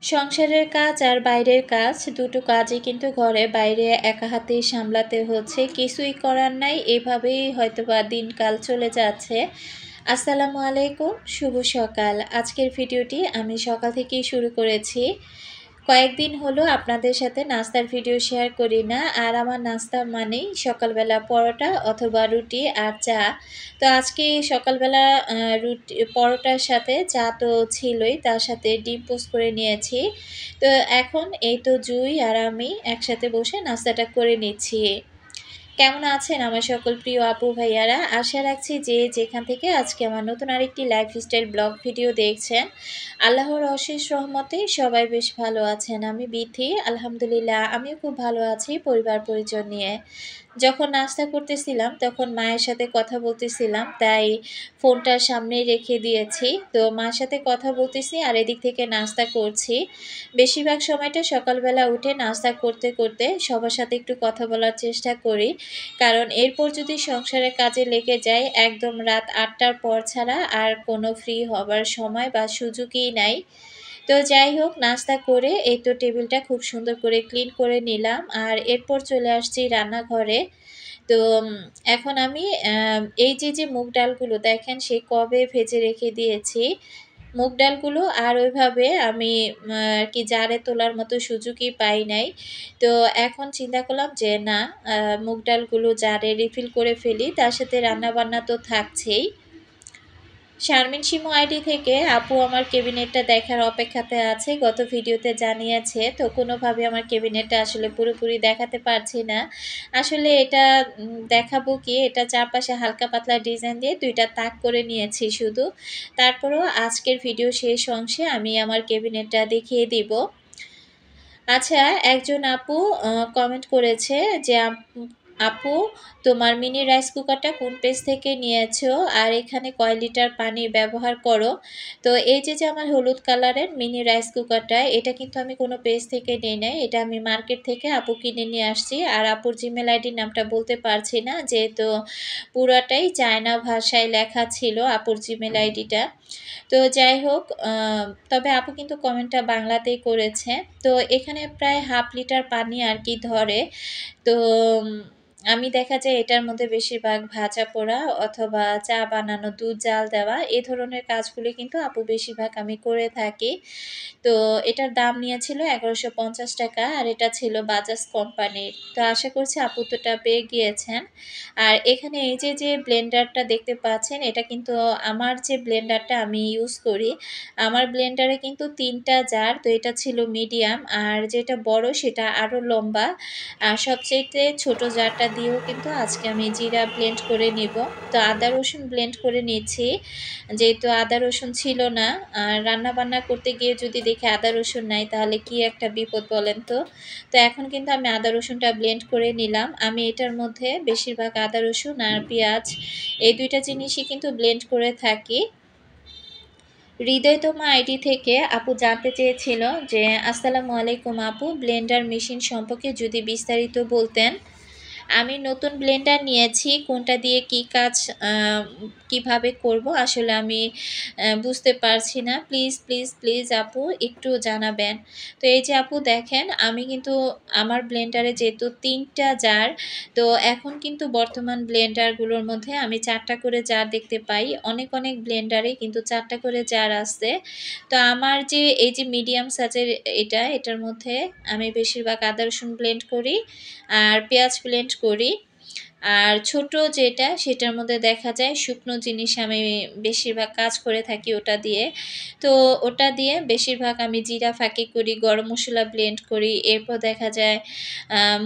সংসারের কাজ আর বাইরের কাজ দুটো কাজই কিন্তু ঘরে বাইরে একা হাতেই সামলাতে হচ্ছে। কিছুই করার নাই, এভাবেই হয়তোবা দিনকাল চলে যাচ্ছে। আসসালামু আলাইকুম, শুভ সকাল। আজকের ভিডিওটি আমি সকাল থেকেই শুরু করেছি। কয়েকদিন হলো আপনাদের সাথে নাস্তার ভিডিও শেয়ার করি না, আর আমার নাস্তা মানেই সকালবেলা পরোটা অথবা রুটি আর চা। তো আজকে সকালবেলা রুটি পরোটার সাথে চা তো ছিলই, তার সাথে ডিম পোস্ট করে নিয়েছি। তো এখন এই তো জুই আর আমি একসাথে বসে নাস্তাটা করে নিচ্ছি। কেমন আছেন আমার সকল প্রিয় আপু ভাইয়ারা? আশা রাখছি যে যেখান থেকে আজকে আমার নতুন আরেকটি লাইফস্টাইল ব্লগ ভিডিও দেখছেন, আল্লাহর অশেষ রহমতে সবাই বেশ ভালো আছেন। আমি বিথি, আলহামদুলিল্লাহ আমিও খুব ভালো আছি পরিবার পরিজন নিয়ে। যখন নাস্তা করতেছিলাম তখন মায়ের সাথে কথা বলতেছিলাম, তাই ফোনটা সামনে রেখে দিয়েছি। তো মার সাথে কথা বলতেছি আর এদিক থেকে নাস্তা করছি। বেশিরভাগ সময়টা সকালবেলা উঠে নাস্তা করতে করতে সবার সাথে একটু কথা বলার চেষ্টা করি, কারণ এরপর যদি সংসারের কাজে লেগে যায় একদম রাত ৮টার পর ছাড়া আর কোনো ফ্রি হবার সময় বা সুযোগই নাই। তো যাই হোক, নাস্তা করে এই তো টেবিলটা খুব সুন্দর করে ক্লিন করে নিলাম, আর এরপর চলে আসছি রান্নাঘরে। তো এখন আমি এই যে মুগ ডালগুলো দেখেন সেই কবে ভেজে রেখে দিয়েছি মুগ ডালগুলো, আর ওইভাবে আমি আর কি জারে তোলার মতো সুযোগই পাই নাই। তো এখন চিন্তা করলাম যে না, মুগ ডালগুলো জারে রিফিল করে ফেলি, তার সাথে রান্না বান্না তো থাকছেই। শারমিন শিমু আইডি থেকে আপু আমার কেবিনেটটা দেখার অপেক্ষাতে আছে, গত ভিডিওতে জানিয়েছে। তো কোনোভাবে আমার কেবিনেটটা আসলে পুরোপুরি দেখাতে পারছি না। আসলে এটা দেখাবো কি, এটা চারপাশে হালকা পাতলা ডিজাইন দিয়ে দুইটা তাক করে নিয়েছি শুধু। তারপরেও আজকের ভিডিও শেষ অংশে আমি আমার কেবিনেটটা দেখিয়ে দিব। আচ্ছা, একজন আপু কমেন্ট করেছে যে আপু তোমার মিনি রাইস কুকারটা কোন পেজ থেকে নিয়েছো আর এখানে কয় লিটার পানি ব্যবহার করো? তো এই যে আমার হলুদ কালারের মিনি রাইস কুকারটা, এটা কিন্তু আমি কোনো পেজ থেকে নিই নাই, এটা আমি মার্কেট থেকে আপু কিনে নিয়ে আসছি। আর আপুর জিমেল আইডির নামটা বলতে পারছি না, যেহেতু পুরাটাই চায়না ভাষায় লেখা ছিল আপুর জিমেল আইডিটা। তো যাই হোক, তবে আপু কিন্তু কমেন্টটা বাংলাতেই করেছে। তো এখানে প্রায় হাফ লিটার পানি আর কি ধরে। তো আমি দেখা যায় এটার মধ্যে বেশিরভাগ ভাজা পোড়া অথবা চা বানানো, দুধ জাল দেওয়া, এই ধরনের কাজগুলি কিন্তু আপু বেশিরভাগ আমি করে থাকি। তো এটার দাম নিয়েছিল 1150 টাকা, আর এটা ছিল বাজাজ কোম্পানির। তো আশা করছি আপু তোটা পেয়ে গিয়েছেন। আর এখানে এই যে ব্লেন্ডারটা দেখতে পাচ্ছেন, এটা কিন্তু আমার যে ব্লেন্ডারটা আমি ইউজ করি, আমার ব্লেন্ডারে কিন্তু 3টা জার। তো এটা ছিল মিডিয়াম, আর যেটা বড় সেটা আরও লম্বা। আর সবচেয়ে ছোট জারটা দিয়েও কিন্তু আজকে আমি জিরা ব্লেন্ড করে নিব। তো আদা রসুন ব্লেন্ড করে নিচ্ছি, যেহেতু আদা রসুন ছিল না। আর রান্না বান্না করতে গিয়ে যদি দেখি আদা রসুন নাই, তাহলে কি একটা বিপদ বলেন তো। তো এখন কিন্তু আমি আদা রসুনটা ব্লেন্ড করে নিলাম। আমি এটার মধ্যে বেশিরভাগ আদা রসুন আর পেঁয়াজ, এই দুইটা জিনিসই কিন্তু ব্লেন্ড করে থাকি। হৃদয়তমা আইডি থেকে আপু জানতে চেয়েছিল যে আসসালামু আলাইকুম আপু, ব্লেন্ডার মেশিন সম্পর্কে যদি বিস্তারিত বলতেন। আমি নতুন ব্লেন্ডার নিয়েছি, কোনটা দিয়ে কি কাজ কিভাবে করব আসলে আমি বুঝতে পারছি না। প্লিজ প্লিজ প্লিজ আপু একটু জানাবেন। তো এই যে আপু দেখেন, আমি কিন্তু আমার ব্লেন্ডারে যেহেতু 3টা জার, তো এখন কিন্তু বর্তমান ব্লেন্ডারগুলোর মধ্যে আমি 4টা করে জার দেখতে পাই। অনেক অনেক ব্লেন্ডারে কিন্তু 4টা করে জার আছে। তো আমার যে এই যে মিডিয়াম সাইজের এটার মধ্যে আমি বেশিরভাগ আদা রসুন ব্লেন্ড করি আর পেঁয়াজ ব্লেন্ড করি। আর ছোট যেটা, সেটার মধ্যে দেখা যায় শুকনো জিনিস আমি বেশিরভাগ কাজ করে থাকি ওটা দিয়ে। তো ওটা দিয়ে বেশিরভাগ আমি জিরা ফাঁকি করি, গরম মশলা ব্লেন্ড করি। এরপর দেখা যায়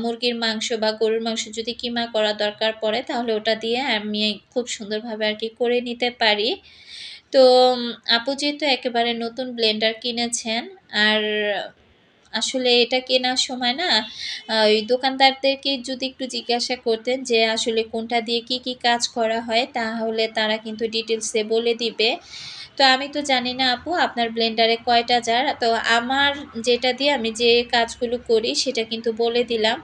মুরগির মাংস বা গরুর মাংস যদি কিমা করা দরকার পড়ে, তাহলে ওটা দিয়ে আমি খুব সুন্দরভাবে আর কি করে নিতে পারি। তো আপু যেহেতু একেবারে নতুন ব্লেন্ডার কিনেছেন, আর আসলে এটা কেনার সময় না ওই দোকানদারদেরকে যদি একটু জিজ্ঞাসা করতেন যে আসলে কোনটা দিয়ে কি কি কাজ করা হয়, তাহলে তারা কিন্তু ডিটেলসে বলে দিবে। তো আমি তো জানি না আপু আপনার ব্লেন্ডারে কয়টা জার। তো আমার যেটা দিয়ে আমি যে কাজগুলো করি সেটা কিন্তু বলে দিলাম।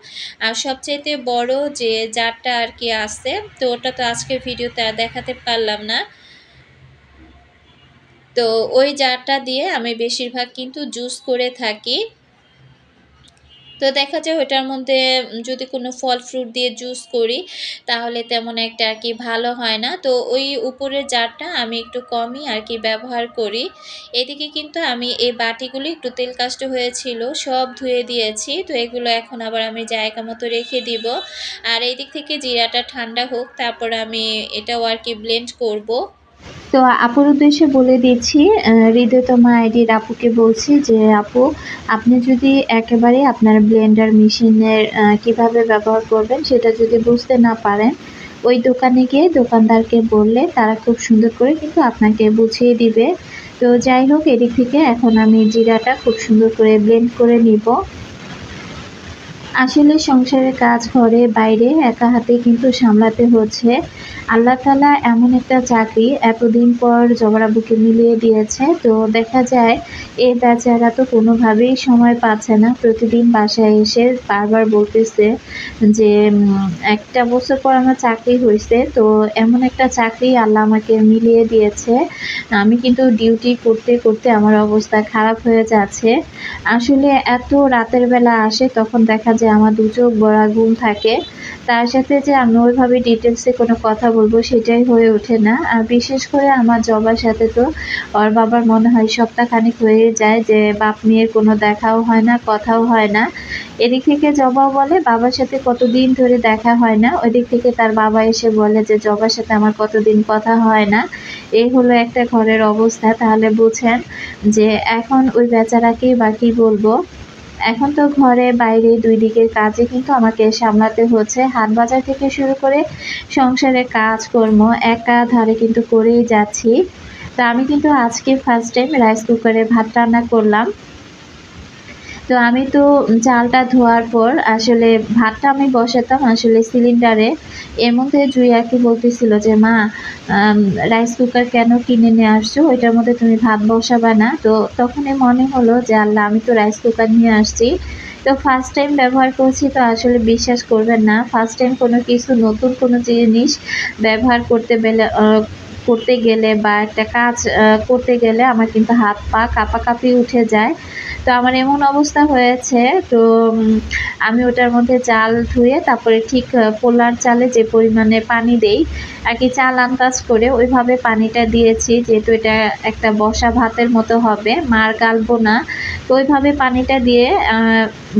আর সবচাইতে বড় যে জারটা আর কি আছে, তো ওটা তো আজকের ভিডিওতে আর দেখাতে পারলাম না। তো ওই জারটা দিয়ে আমি বেশিরভাগ কিন্তু জুস করে থাকি। তো দেখা যায় ওটার মধ্যে যদি কোনো ফল ফ্রুট দিয়ে জুস করি তাহলে তেমন একটা আর কি ভালো হয় না। তো ওই উপরের জারটা আমি একটু কমই আর কি ব্যবহার করি। এদিকে কিন্তু আমি এই বাটিগুলো একটু তেল কাস্ট হয়েছিল, সব ধুয়ে দিয়েছি। তো এগুলো এখন আবার আমি জায়গা মতো রেখে দিব। আর এই দিক থেকে জিরাটা ঠান্ডা হোক, তারপর আমি এটাও আর কি ব্লেন্ড করব। তো আপুর উদ্দেশ্যে বলে দিচ্ছি, হৃদয়তমা আইডির আপুকে বলছি যে আপু, আপনি যদি একেবারে আপনার ব্লেন্ডার মেশিনের কিভাবে ব্যবহার করবেন সেটা যদি বুঝতে না পারেন, ওই দোকানে গিয়ে দোকানদারকে বললে তারা খুব সুন্দর করে কিন্তু আপনাকে বুঝিয়ে দিবে। তো যাই হোক, এদিক থেকে এখন আমি জিরাটা খুব সুন্দর করে ব্লেন্ড করে নিব। আসলে সংসারের কাজ ঘরে বাইরে একা হাতে কিন্তু সামলাতে হচ্ছে। আল্লাহ তাআলা এমন একটা চাকরি এতদিন পর জবর আব্বুকে মিলিয়ে দিয়েছে। তো দেখা যায় এই বেচারা তো কোনোভাবেই সময় পাচ্ছে না। প্রতিদিন বাসায় এসে বারবার বলতেছে যে একটা বছর পর আমার চাকরি হয়েছে, তো এমন একটা চাকরি আল্লাহ আমাকে মিলিয়ে দিয়েছে। আমি কিন্তু ডিউটি করতে করতে আমার অবস্থা খারাপ হয়ে যাচ্ছে। আসলে এত রাতের বেলা আসে, তখন দেখা যায় আমার দু চোখ ভরা ঘুম থাকে। তার সাথে যে আমি ওইভাবে ডিটেলসে কোনো কথা বলবো সেটাই হয়ে ওঠে না। আর বিশেষ করে আমার জবার সাথে তো ওর বাবার মনে হয় সপ্তাহখানেক হয়ে যায় যে বাপ মেয়ের কোনো দেখাও হয় না, কথাও হয় না। এদিক থেকে জবাও বলে বাবার সাথে কতদিন ধরে দেখা হয় না, ওইদিক থেকে তার বাবা এসে বলে যে জবার সাথে আমার কতদিন কথা হয় না। এই হলো একটা ঘরের অবস্থা। তাহলে বুঝেন যে এখন ওই বেচারাকেই বা কি বলবো। এখন তো ঘরে বাইরে দুই দিকের কাজে কিন্তু আমাকে সামলাতে হচ্ছে। হাট বাজার থেকে শুরু করে সংসারের কাজকর্ম একাধারে কিন্তু করেই যাচ্ছি। তো আমি কিন্তু আজকে ফার্স্ট টাইম রাইস কুকারে ভাত রান্না করলাম। তো আমি তো চালটা ধোয়ার পর আসলে ভাতটা আমি বসাতাম আসলে সিলিন্ডারে। এর মধ্যে জুই আর কি বলতেছিল যে মা, রাইস কুকার কেন কিনে নিয়ে আসছো, ওইটার মধ্যে তুমি ভাত বসাবা না? তো তখনই মনে হলো যে আল্লাহ, আমি তো রাইস কুকার নিয়ে আসছি, তো ফার্স্ট টাইম ব্যবহার করছি, তো আসলে বিশ্বাস করবেন না, ফার্স্ট টাইম কোনো কিছু নতুন কোনো জিনিস ব্যবহার করতে গেলে বা একটা কাজ করতে গেলে আমার কিন্তু হাত পা কাঁপাকাঁপি উঠে যায়। তো আমার এমন অবস্থা হয়েছে। তো আমি ওটার মধ্যে চাল ধুয়ে তারপরে ঠিক পোলার চালে যে পরিমাণে পানি দেই আর কি, চাল আন্দাজ করে ওইভাবে পানিটা দিয়েছি, যেহেতু এটা একটা বসা ভাতের মতো হবে, মার গালবো না। তো ওইভাবে পানিটা দিয়ে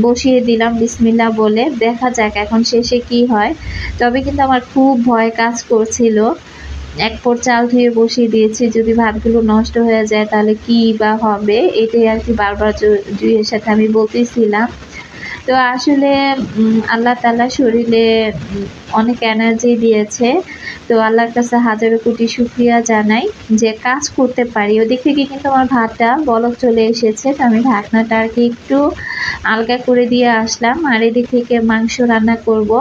বসিয়ে দিলাম বিসমিল্লাহ বলে। দেখা যাক এখন শেষে কি হয়। তবে কিন্তু আমার খুব ভয় কাজ করছিল। এক পট চাল ধুয়ে বসিয়ে দিয়েছি, যদি ভাতগুলো নষ্ট হয়ে যায় তাহলে কি বা হবে, এটাই আর কি বারবার জুইয়ের সাথে আমি বলতেছিলাম। তো আসলে আল্লাহ তাআলা শরীরে অনেক এনার্জি দিয়েছে। তো আল্লাহর কাছে হাজারো কোটি শুকরিয়া জানাই যে কাজ করতে পারি। ওদিক থেকে কিন্তু আমার ভাতটা বলক চলে এসেছে। তো আমি ঢাকনাটা আর কি একটু আলগা করে দিয়ে আসলাম। আর এদিক থেকে মাংস রান্না করব।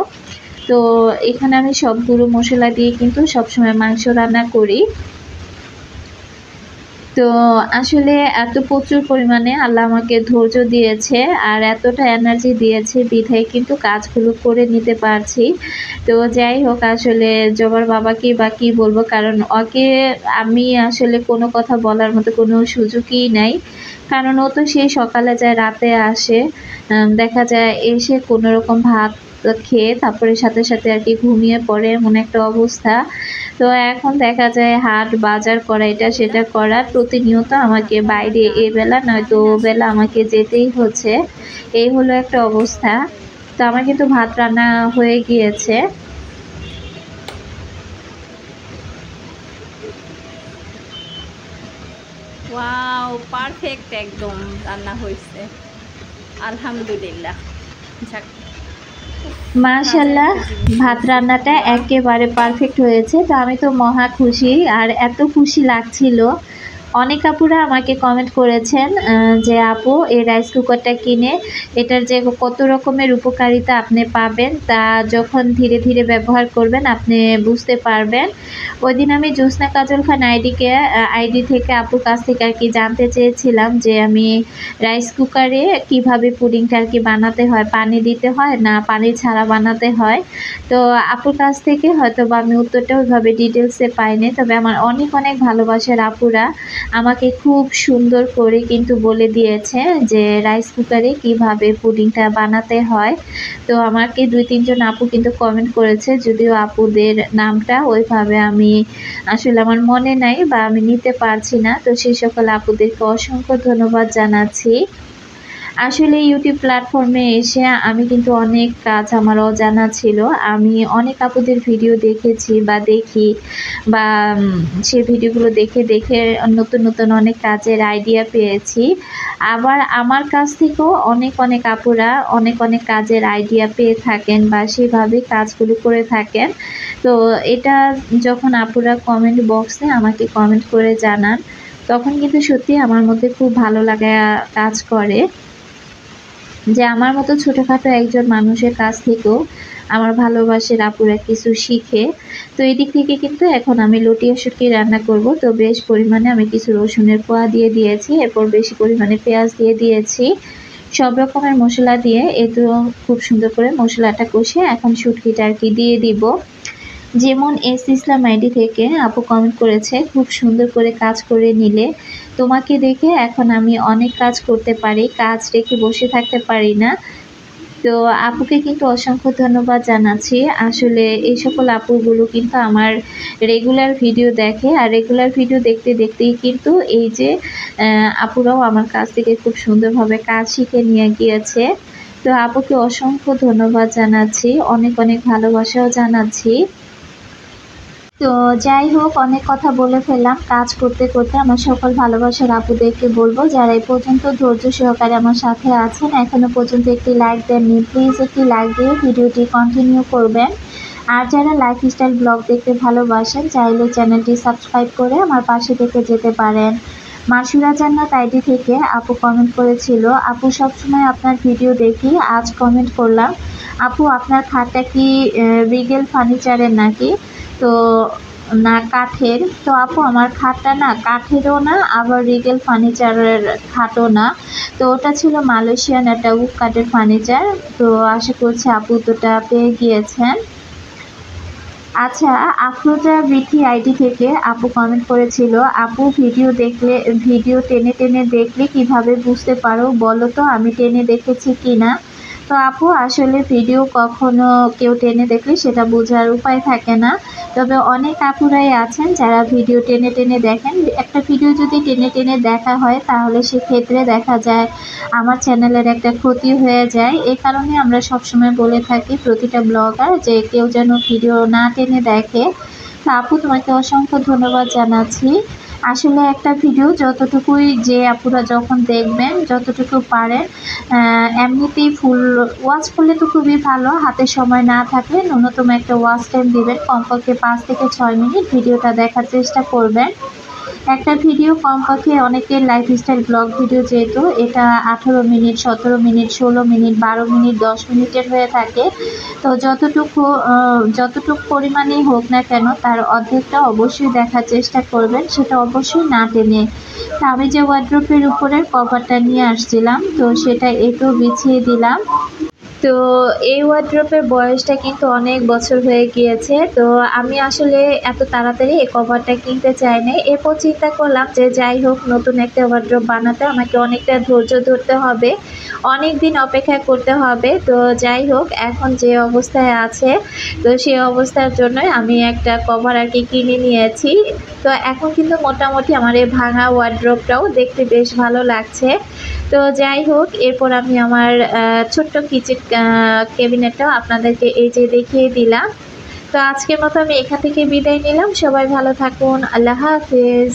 তো এখানে আমি সব গুঁড়ো মশলা দিয়ে কিন্তু সবসময় মাংস রান্না করি। তো আসলে এত প্রচুর পরিমাণে আল্লাহ আমাকে ধৈর্য দিয়েছে আর এতটা এনার্জি দিয়েছে বিধায় কিন্তু কাজগুলো করে নিতে পারছি। তো যাই হোক, আসলে জবার বাবাকে বা কি বলবো, কারণ ওকে আমি আসলে কোনো কথা বলার মতো কোনো সুযোগই নাই। কারণ ও তো সেই সকালে যায় রাতে আসে, দেখা যায় এসে কোনো রকম ভাত খেয়ে তারপরে সাথে সাথে আর কি ঘুমিয়ে পড়ে, এমন একটা অবস্থা। তো এখন দেখা যায় হাট বাজার করা, এটা সেটা করা, প্রতিনিয়ত আমাকে বাইরে এ বেলা নয়তো ও বেলা আমাকে যেতেই হচ্ছে। এই হলো একটা অবস্থা। তো আমার কিন্তু ভাত রান্না হয়ে গিয়েছে। ওয়াও, পারফেক্ট একদম রান্না হয়েছে, আলহামদুলিল্লাহ। যাক, কাজের মাশাল্লাহ, একটা জিনিস ভাত করছি। রান্নাটা ওয়াও, একেবারে পারফেক্ট হয়েছে। তো আমি তো মহা খুশি, আর এত খুশি লাগছিল। অনেক আপুরা আমাকে কমেন্ট করেছেন যে আপু, এই রাইস কুকারটা কিনে এটার যে কত রকমের উপকারিতা আপনি পাবেন, তা যখন ধীরে ধীরে ব্যবহার করবেন আপনি বুঝতে পারবেন। ওই দিন আমি জোসনা কাজল খান আইডি থেকে আপুর কাছ থেকে আর কি জানতে চেয়েছিলাম যে আমি রাইস কুকারে কিভাবে পুডিংটা আর কি বানাতে হয়, পানি দিতে হয় না পানি ছাড়া বানাতে হয়। তো আপুর কাছ থেকে হয়তো বা আমি উত্তরটা ওইভাবে ডিটেলসে পাইনি, তবে আমার অনেক অনেক ভালোবাসার আপুরা আমাকে খুব সুন্দর করে কিন্তু বলে দিয়েছে যে রাইস কুকারে কিভাবে পুডিংটা বানাতে হয়। তো আমাকে 2-3 জন আপু কিন্তু কমেন্ট করেছে, যদিও আপুদের নামটা ওইভাবে আমি আসলে আমার মনে নাই বা আমি নিতে পারছি না। তো সেই সকল আপুদেরকে অসংখ্য ধন্যবাদ জানাচ্ছি। আসলে ইউটিউব প্ল্যাটফর্মে এসে আমি কিন্তু অনেক কাজ আমার অজানা ছিল। আমি অনেক আপুদের ভিডিও দেখেছি বা দেখি বা সেই ভিডিওগুলো দেখে নতুন অনেক কাজের আইডিয়া পেয়েছি। আবার আমার কাছ থেকেও অনেক আপুরা অনেক কাজের আইডিয়া পেয়ে থাকেন বা সেভাবে কাজগুলো করে থাকেন। তো এটা যখন আপুরা কমেন্ট বক্সে আমাকে কমেন্ট করে জানান, তখন কিন্তু সত্যি আমার মধ্যে খুব ভালো লাগা কাজ করে যে আমার মতো ছোটোখাটো একজন মানুষের কাছ থেকেও আমার ভালোবাসার আপুরা কিছু শিখে। তো এই দিক থেকে কিন্তু এখন আমি লটিয়া শুটকি রান্না করব। তো বেশ পরিমাণে আমি কিছু রসুনের কোয়া দিয়ে দিয়েছি, এরপর বেশি পরিমাণে পেঁয়াজ দিয়ে দিয়েছি। সব রকমের মশলা দিয়ে তো খুব সুন্দর করে মশলাটা কষে এখন শুটকিটা আর কি দিয়ে দিব। যেমন ইসলাম আইডি থেকে আপু কমেন্ট করেছে, খুব সুন্দর করে কাজ করে নিলে, তোমাকে দেখে এখন আমি অনেক কাজ করতে পারি, কাজ রেখে বসে থাকতে পারি না। তো আপুকে কিন্তু অসংখ্য ধন্যবাদ জানাচ্ছি। আসলে এই সকল আপুগুলো কিন্তু আমার রেগুলার ভিডিও দেখে, আর রেগুলার ভিডিও দেখতেই কিন্তু এই যে আপুরাও আমার কাছ থেকে খুব সুন্দরভাবে কাজ শিখে নিয়ে গিয়েছে। তো আপুকে অসংখ্য ধন্যবাদ জানাচ্ছি, অনেক ভালোবাসাও জানাচ্ছি। তো যাই হোক, অনেক কথা বলে ফেললাম। কাজ করতে আমার সকল ভালোবাসার আপুদেরকে বলবো, যারা এই পর্যন্ত ধৈর্য সহকারে আমার সাথে আছেন, এখনো পর্যন্ত একটি লাইক দেননি, প্লিজ একটি লাইক দিয়ে ভিডিওটি কন্টিনিউ করবেন। আর যারা লাইফস্টাইল ব্লগ দেখতে ভালোবাসেন, চাইলে চ্যানেলটি সাবস্ক্রাইব করে আমার পাশে থেকে যেতে পারেন। মাসুরা জান্নাত আইডি থেকে আপু কমেন্ট করেছিল, আপু সবসময় আপনার ভিডিও দেখি, আজ কমেন্ট করলাম আপু আপনার খাটটা কি রিগেল ফার্নিচারের নাকি? তো না, কাঠের। তো আপু আমার খাটটা না কাঠেরও না, আবার রিগেল ফার্নিচারের খাটও না। তো ওটা ছিল মালয়েশিয়ান একটা উড কাঠের ফার্নিচার। তো আশা করছি আপু তোটা পেয়ে গিয়েছেন। আচ্ছা, আফরোজা বিথি আইডি থেকে আপু কমেন্ট করেছিল, আপু ভিডিও টেনে দেখলে কিভাবে বুঝতে পারো বলো তো, আমি টেনে দেখেছি কিনা? তো আপু আসলে ভিডিও কখনো কেউ টেনে দেখলে সেটা বোঝার উপায় থাকে না, তবে অনেক আপুরাই আছেন যারা ভিডিও টেনে দেখেন। একটা ভিডিও যদি টেনে দেখা হয় তাহলে সেক্ষেত্রে দেখা যায় আমার চ্যানেলের একটা ক্ষতি হয়ে যায়। এই কারণে আমরা সবসময় বলে থাকি প্রতিটা ব্লগার যে কেউ যেন ভিডিও না টেনে দেখে। তো আপু তোমাকে অসংখ্য ধন্যবাদ জানাচ্ছি। আসলে একটা ভিডিও যতটুকুই যে আপুরা যখন দেখবেন, যতটুকু পারেন এমনিতেই ফুল ওয়াচ করলে তো খুবই ভালো। হাতে সময় না থাকলে ন্যূনতম একটা ওয়াচ টাইম দিবেন, কমপক্ষে 5 থেকে 6 মিনিট ভিডিওটা দেখার চেষ্টা করবেন। একটা ভিডিও কমপক্ষে অনেকের লাইফস্টাইল ব্লগ ভিডিও যেহেতু এটা 18 মিনিট, 17 মিনিট, 16 মিনিট, 12 মিনিট, 10 মিনিটের হয়ে থাকে। তো যতটুকু পরিমাণেই হোক না কেন তার অর্ধেকটা অবশ্যই দেখার চেষ্টা করবেন, সেটা অবশ্যই না টেনে। তো আমি যে ওয়ার্ড্রোবের উপরের কভারটা নিয়ে আসছিলাম, তো সেটা একটু বিছিয়ে দিলাম। তো এই ওয়ার্ড্রোবের বয়সটা কিন্তু অনেক বছর হয়ে গিয়েছে। তো আমি আসলে এত তাড়াতাড়ি এই কভারটা কিনতে চাই না। এরপর চিন্তা করলাম যে যাই হোক, নতুন একটা ওয়ার্ড্রোব বানাতে আমাকে অনেকটা ধৈর্য ধরতে হবে, অনেক দিন অপেক্ষা করতে হবে। তো যাই হোক, এখন যে অবস্থায় আছে তো সেই অবস্থার জন্যই আমি একটা কভার আর কি কিনে নিয়েছি। তো এখন কিন্তু মোটামুটি আমার এই ভাঙা ওয়ার্ড্রোবটাও দেখতে বেশ ভালো লাগছে। তো যাই হোক, এরপর আমি আমার ছোট্ট কিচেন ক্যাবিনেটটাও আপনাদেরকে এই যে দেখিয়ে দিলাম। তো আজকের মতো আমি এখান থেকে বিদায় নিলাম। সবাই ভালো থাকুন, আল্লাহ হাফেজ।